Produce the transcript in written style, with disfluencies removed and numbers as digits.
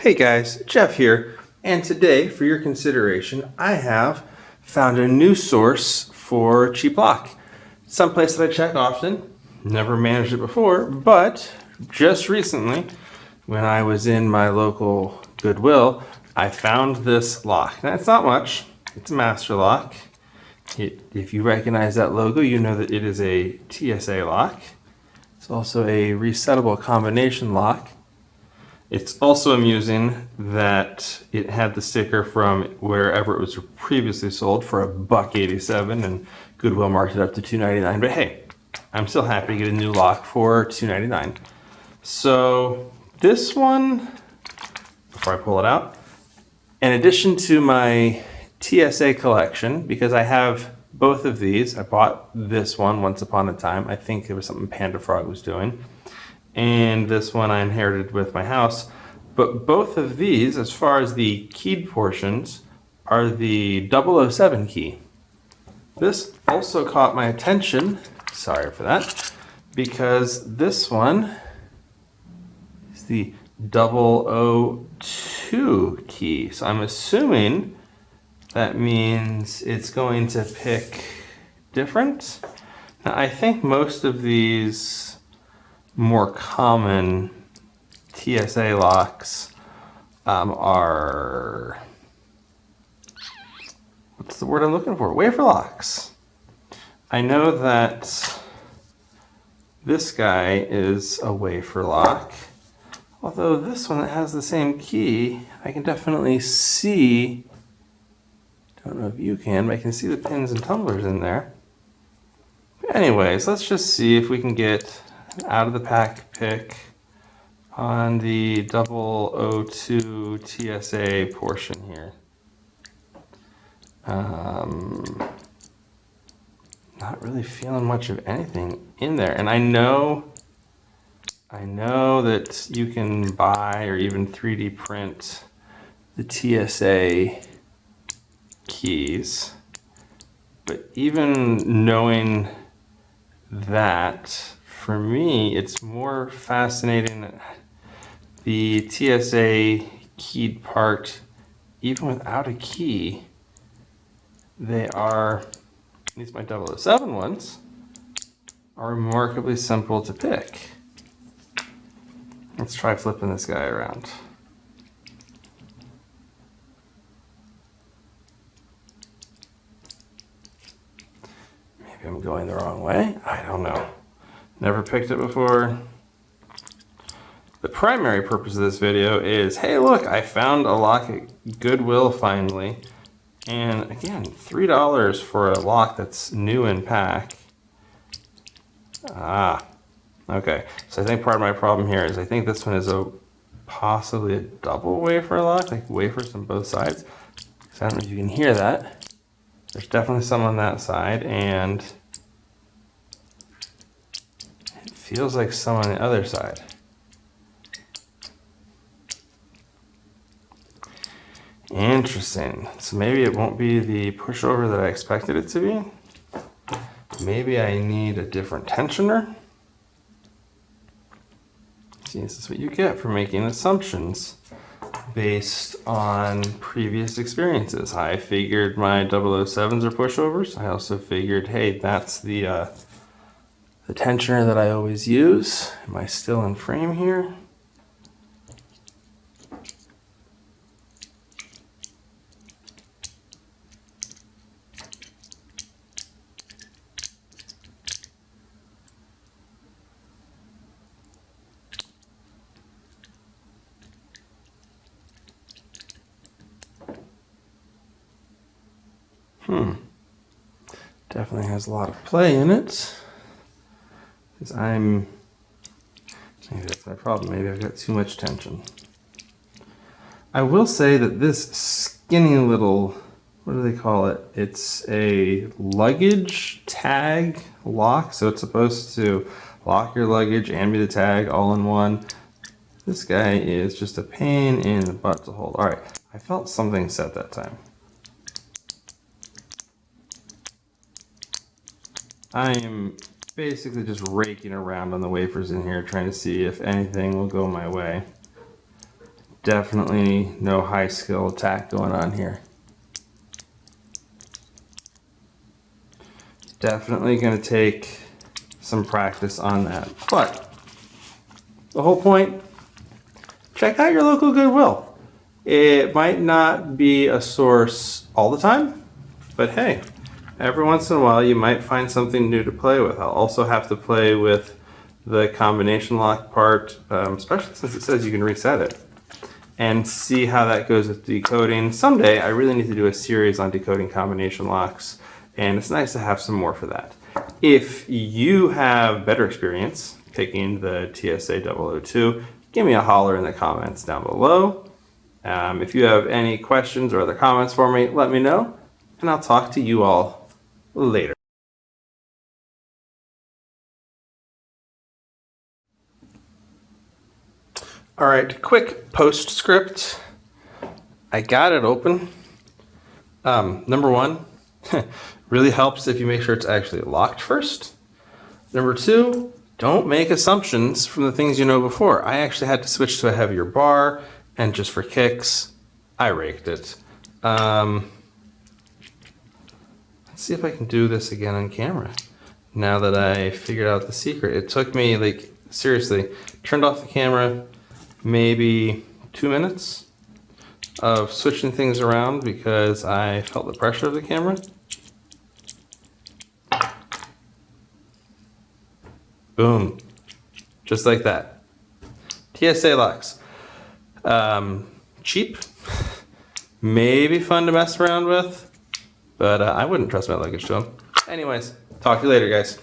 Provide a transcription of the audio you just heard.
Hey guys, Jeff here, and today for your consideration I have found a new source for cheap lock. Someplace that I check often, never managed it before, but just recently when I was in my local Goodwill, I found this lock. Now it's not much, it's a master lock. If you recognize that logo, you know that it is a TSA lock. It's also a resettable combination lock. It's also amusing that it had the sticker from wherever it was previously sold for $1.87 and Goodwill marked it up to $2.99. But hey, I'm still happy to get a new lock for $2.99. So this one, before I pull it out, in addition to my TSA collection, because I have both of these, I bought this one once upon a time. I think it was something Panda Frog was doing. And this one I inherited with my house. But both of these, as far as the keyed portions, are the 007 key. This also caught my attention, sorry for that, because this one is the 002 key. So I'm assuming that means it's going to pick different. Now I think most of these more common TSA locks are, what's the word I'm looking for? Wafer locks. I know that this guy is a wafer lock, although this one that has the same key, I can definitely see, don't know if you can, but I can see the pins and tumblers in there. Anyways, let's just see if we can get out of the pack pick on the 002 TSA portion here. Not really feeling much of anything in there. And I know that you can buy or even 3D print the TSA keys, but even knowing that, for me, it's more fascinating that the TSA keyed part, even without a key, they are, at least my 007 ones, are remarkably simple to pick. Let's try flipping this guy around. Maybe I'm going the wrong way. I don't know. Never picked it before. The primary purpose of this video is, hey look, I found a lock at Goodwill finally. And again, $3 for a lock that's new in pack. Okay. So I think part of my problem here is I think this one is possibly a double wafer lock, like wafers on both sides. So I don't know if you can hear that. There's definitely some on that side, and it feels like some on the other side. Interesting. So maybe it won't be the pushover that I expected it to be. Maybe I need a different tensioner. See, this is what you get for making assumptions based on previous experiences. I figured my 007s are pushovers. I also figured, hey, that's the tensioner that I always use. Am I still in frame here? Definitely has a lot of play in it. Because maybe that's my problem. Maybe I've got too much tension. I will say that this skinny little, what do they call it? It's a luggage tag lock. So it's supposed to lock your luggage and be the tag all in one. This guy is just a pain in the butt to hold. All right, I felt something set that time. I am basically just raking around on the wafers in here, trying to see if anything will go my way. Definitely no high skill attack going on here. Definitely going to take some practice on that. But the whole point, check out your local Goodwill. It might not be a source all the time, but hey, every once in a while you might find something new to play with. I'll also have to play with the combination lock part, especially since it says you can reset it, and see how that goes with decoding. Someday I really need to do a series on decoding combination locks, and it's nice to have some more for that. If you have better experience picking the TSA 002, give me a holler in the comments down below. If you have any questions or other comments for me, let me know, and I'll talk to you all later. All right, quick postscript. I got it open. Number one, really helps if you make sure it's actually locked first. Number two, don't make assumptions from the things you know before. I actually had to switch to a heavier bar, and just for kicks, I raked it. Let's see if I can do this again on camera. Now that I figured out the secret, it took me, like, seriously, turned off the camera, maybe 2 minutes of switching things around because I felt the pressure of the camera. Boom. Just like that. TSA locks. Cheap. Maybe fun to mess around with, but I wouldn't trust my luggage to them. Anyways, talk to you later, guys.